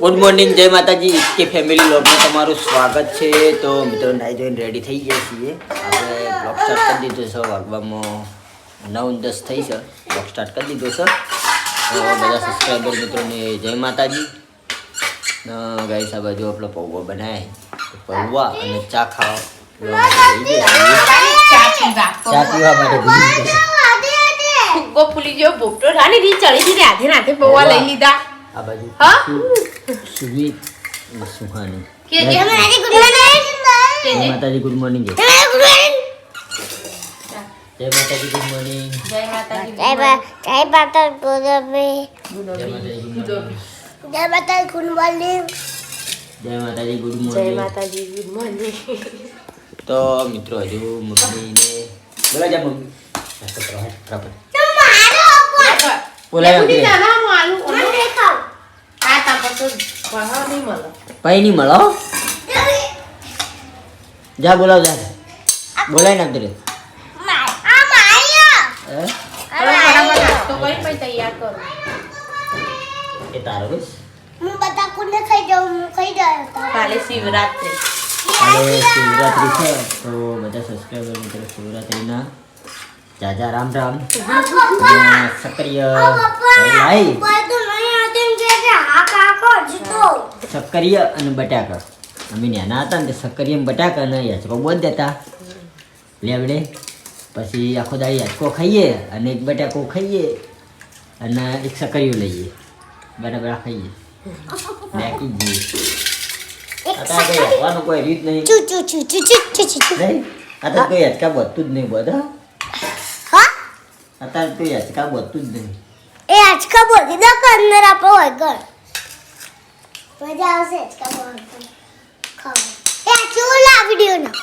Good morning, જય માતાજી. કે ફેમિલી વ્લોગમાં તમારું સ્વાગત છે. તો મિત્રો નાઈ ધોઈને રેડી થઈ ગયા છીએ. આપણે બ્લોગ સ્ટાર્ટ કરી દીધો છે. વાગવામાં 9:10 થઈ છે. બ્લોગ સ્ટાર્ટ કરી દીધો છે. તો બધા સબસ્ક્રાઈબર મિત્રોને જય માતાજી. ગાઈસ આ બાજુ આપણો પૌવા બનાવે, પૌવા અને ચા ખાવા ચા પીવા માટે ફૂલી જેવો બોપટો રાની રી ચડી હતી રાધે રાધે પૌવા લઈ લીધા. આ બાજુ હા સુગીત સુહાની કે જય માતાજી ગુડ મોર્નિંગ. જય માતાજી ગુડ મોર્નિંગ. જય માતાજી ગુડ મોર્નિંગ. જય માતાજી જય માતાજી ગુડ મોર્નિંગ. જય માતાજી ગુડ મોર્નિંગ. જય માતાજી ગુડ જય મોર્નિંગ. માતાજી ગુડ જય મોર્નિંગ. માતાજી ગુડ મોર્નિંગ. તો મિત્રો હજુ મમ્મીને બોલા જા મમ્મી બોલાય બુડી નાના હું આલુ ઓનો દેખાવ આ તા પતો પહાવ નહીં મળે પૈ નહીં મળો. જા બોલાવ જા બોલાય ના તરે ફટાફટ નાસ્તો કરી પછી તૈયાર કરો. એ તારો બસ કાલે શિવરાત્રી કાલે શિવરાત્રી છે. તો બધા સબસ્ક્રાઈબર મિત્રો શિવરાત્રીના જાજા રામ રામ. સક્રિય લાઈ સક્રિય અને બટાકા અમે નાના હતા ને સક્રિય બટાકા અને યાચકો બોધ દેતા લેવડે. પછી આખો દાડી યાચકો ખાઈએ અને એક બટાકો ખાઈએ અને એક સક્રિયો લઈએ, બરાબર ખાઈએ નાખી જઈએ. અત્યારે કઈ હસવાનું કોઈ રીત નહીં. અત્યારે કોઈ યાચકા બધતું જ નહીં બધા. અત્યારે કોઈ યાચકા બધતું જ નહીં. એ આજકા બોલી દો કે અંદર આપણો હોય ઘર મજા આવશે આજકા બોલ ખાવ એ આચુલા વિડિયો ના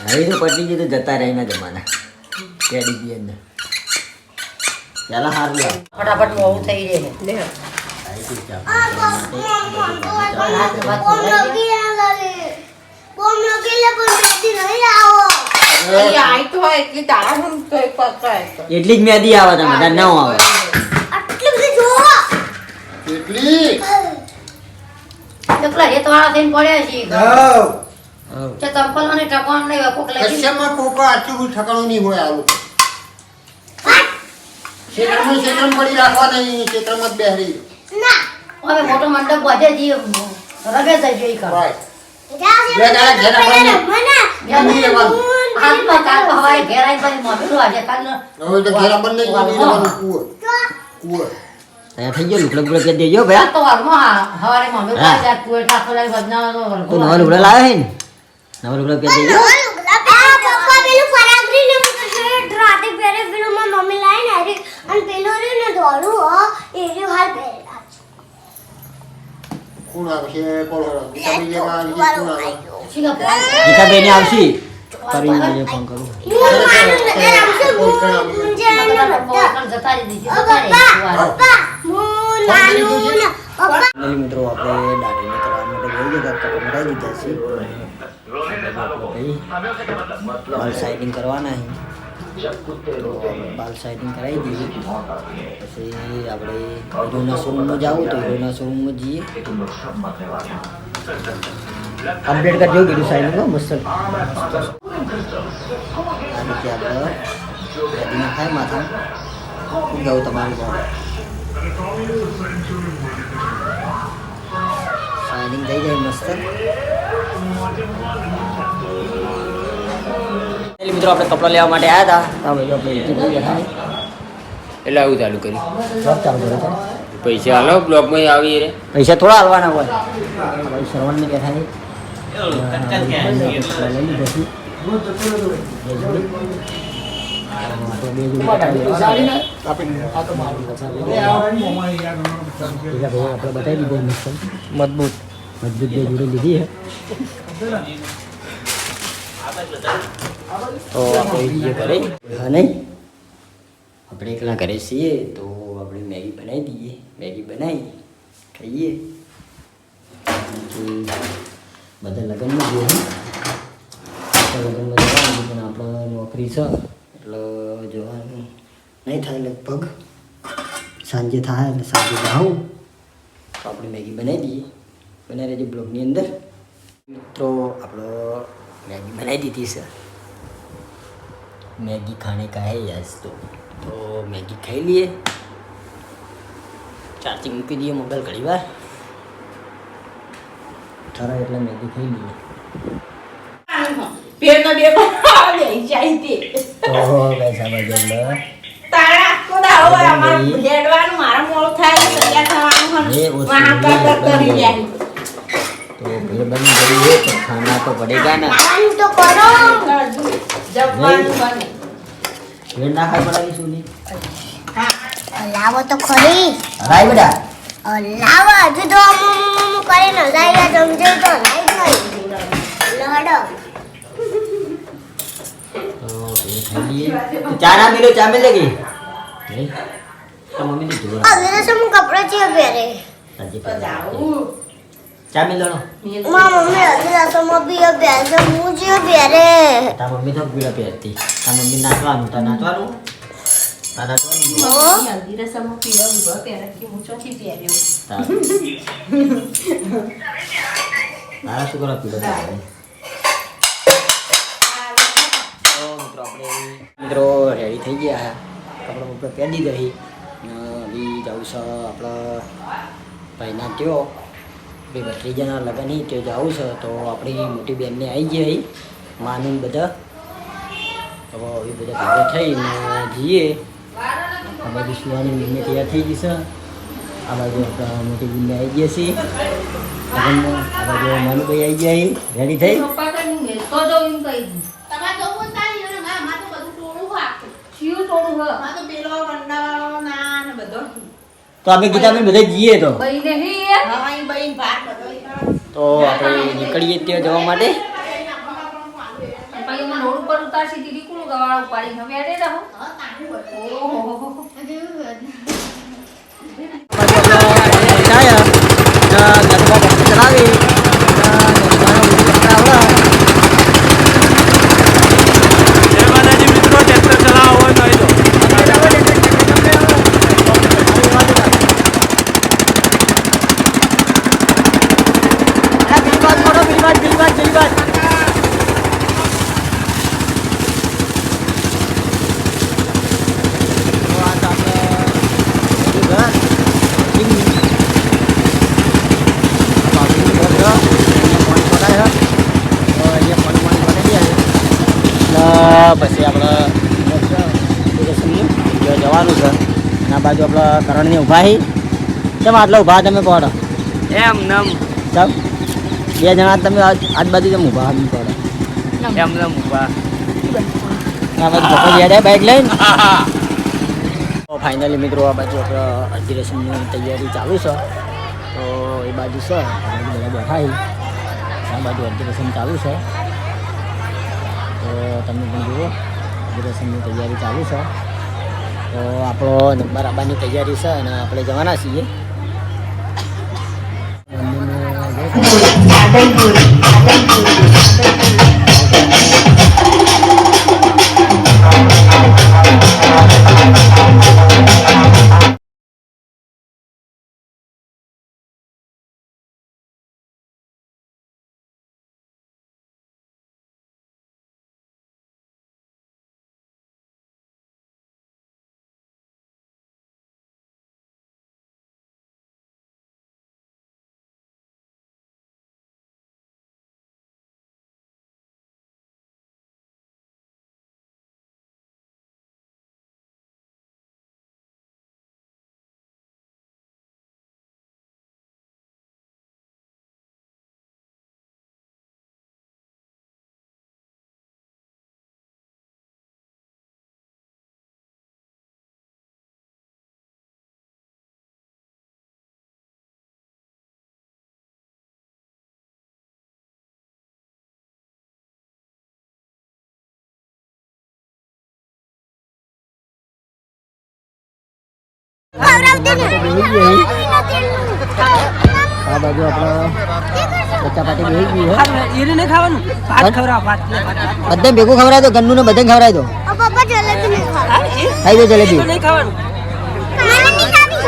હવે તો પટી ગયું તો જતા રહીના જમાના કેડી બી અંદર ચાલો હારું લાવ ફટાફટ મોડું થઈ જાય લે બોમ લોગી લાલે બોમ લોગી લે પણ બેટી નહીં આવો અહીં આઈ તો હોય એટલે તારા હું તો એક પત્ર હતો એટલી જ મેદી આવે તમારે ના આવે. આટલી બધી જો કેટલી તો પેલા રેતવાળા થઈને પડ્યા છે હાવ તે ચંપલ અને ટકોણ લઈ કોક લઈ કશામાં કોકા આટલું ઠકાણું નહીં હોય આવું ક્ષેત્રમાં પડી રાખવા નહીં, ક્ષેત્રમાં જ બેહરી ના હવે મોટો મંડપ બધે જી રગે થઈ જોઈ કર right. જાવ બે દાડા ઘેર આવવાનું. મને જમી લેવાનું. આજનો કાલ તો હવારે ઘેર આવીને પછી મોઢું આજે કાલ હવે તો ઘેર બંને જમી લેવાનું. કુંવર અહીંયા થઈ ગયો લુકડો બુકડો કે દેજો ભાઈ. તો વારમાં હવારે મોઢું આજે કુએ ટાકો લઈ બદનાવાનો તું નવા લુકડા લાવે હે ને નવા લુકડો કે દેજો. પપ્પા પેલું ફરાગરી ને રાતે પહેરે પેલું માં મમ્મી લાઈને અરે અને પેલું રે ને દોડું એ રે હાલ પહેરેલા કોણ આવશે? કોણ આવશે? તમે જે માં આવી કોણ આવે? શીખા ભાઈ ગીતા બેને આવશી કરીને મને ફોન કરું. હું માનું ને રમશે મુંજે ને બધા જતા દીધી ઓ પપ્પા હું નાનું ને પપ્પા ફેમિલી મિત્રો આપણે દાઢીને કરવા માટે ગઈ ગયા તો કટાઈ દીધા છે. બાલ સાઇડિંગ કરવાના છે તો બાલ સાઇડિંગ કરાવી દઈએ. પછી આપણે હીરોના શોરૂમમાં જવું તો હીરોના શોરૂમમાં જઈએ. કમ્પ્લીટ કરજો કીધું સાઇડિંગ મસ્ત. આ રીતે આપણે ગાડીને થાય માથા ખૂબ જવું તમારું સાઇડિંગ થઈ જાય મસ્ત. મિત્રો આપણે કપડા લેવા માટે આવ્યા હતા એટલે આવું ચાલુ કર્યું. પૈસા હાલો બ્લોકમાં આવી રે પૈસા થોડા હાલવાના હોય. ભાઈ શ્રવણને બેઠા છે આપણે બતાવી દીધો મજબૂત બે જોડે લીધી છે. તો આપણે ઘરે હા નહીં આપણે એકલા ઘરે છીએ તો આપણે મેગી બનાવી દઈએ. મેગી બનાવી ખાઈએ. બધા લગ્નમાં જોઈએ લગ્નમાં જવાનું પણ આપણે નોકરી છે એટલે જવાનું નહીં થાય લગભગ સાંજે થાય એટલે સાંજે જાઉં તો આપણે મેગી બનાવી દઈએ. બનાવી રહેજો બ્લોગની અંદર. મિત્રો આપણો મેગી બનાવી દીધી છે. मैगी खाने का है आज तो मैगी खाई लिए. चार्जिंग મૂકી દઈએ મોબાઈલ ઘણી વાર ખરા એટલે મેગી ખાઈ લઈએ. પેટનો બે લઈ જાય તે તો પૈસા બજે તારા કોદા હોય અમાર લેડવાનું મારા મોળ થાય તૈયાર થવાનું ये હન वो વહાં પર કરી જાય तो फिर बन गई है तो खाना तो पड़ेगा ना. ખાવાનું તો કરો. જમવાનું બને फिर ना खाई पड़ेगी सुनी. લાવો તો ખરી. राय बेटा લાવો હજુ તો અમુક કરે ન જાય સમજે તો નહીં લડો. तो ये खाई लिए. तो चाय ना मिलो चाय मिलेगी नहीं तो मम्मी ने दूर અગર સમ કપડા છે પહેરે. चाय मिल लो. માં મમ્મી અગર સમ બી પહેરે હું જે પહેરે. તા મમ્મી તો પીળા પહેરતી. તા મમ્મી નાચવાનું તા નાચવાનું. હલ્દી રસમમાં પીળો ઉભો પહેરે કે હું ચોથી પહેર્યો તારા શું કરવા પીળો પહેરે? તો મિત્રો રેડી થઈ ગયા. કપડા બપડા પહેરી દઈ બી જવું છે આપણા ભાઈના ત્યો બે ભત્રીજાના લગ્ન તે જવું છે. તો આપણી મોટી બેનને આવી ગયા માનું બધા તો એ બધા ભેગા થઈને જઈએ. આ બાજુ સુવાની બેનને તૈયાર થઈ ગઈ છે. આ બાજુ આપણા મોટી બેનને આવી ગયા છીએ લગ્નમાં. આ બાજુ માનુભાઈ આવી ગયા રેડી થઈ. પપ્પા કઈ મેલતો જો એમ કહી તમારે તો ઉતારી ને માં તો બધું ટોળું વાકે શિવ થોડું હ માં તો પેલો વંડાળો ના ને બધો તો અમે ગીતાબેન બધા જઈએ. તો બઈ નહીં હવાઈ બઈન ભાત બધો તો આપણે નીકળીએ ત્યાં જવા માટે. પછી મને રોડ ઉપર ઉતારશી દીદી કુલું ગવાળા ઉપાડી હવે અડે રહો ઓહો પછી આપણે જવાનું છે. આ બાજુ આપણે કરણની ઊભા હી. કેમ આટલા ઊભા તમે પડો એમ નમ ચાલ બે જણા તમે આજ બાજુ કેમ ઊભા પડો એમ નમ ઉભા આ બાજુ પપ્પા યાદ બાઇક લઈને. તો ફાઇનલી મિત્રો આ બાજુ આપણે અડધી રસમની તૈયારી ચાલુ છે. તો એ બાજુ છે આ બાજુ બધા બેઠા હી. આ બાજુ અડધી રસમ ચાલુ છે. તો તમે પણ જુઓ અડધી રસમની તૈયારી ચાલુ છે. તો આપણો નંબર આવવાની તૈયારી છે અને આપણે જવાના છીએ. આ બાજુ આપણે ચપાટી બેહી ગઈ હે. એને ખાવાનું ભાત ખવડાવ ભાત બધે ભેગું ખવડાય તો ગન્નુ ને બધે ખવડાય તો પપ્પા જલેબી નહીં ખાવા. ખાઈ દો જલેબી. નહીં ખાવાનું મને નહીં ખાવી.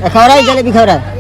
ખવડાય જલેબી ખવડાય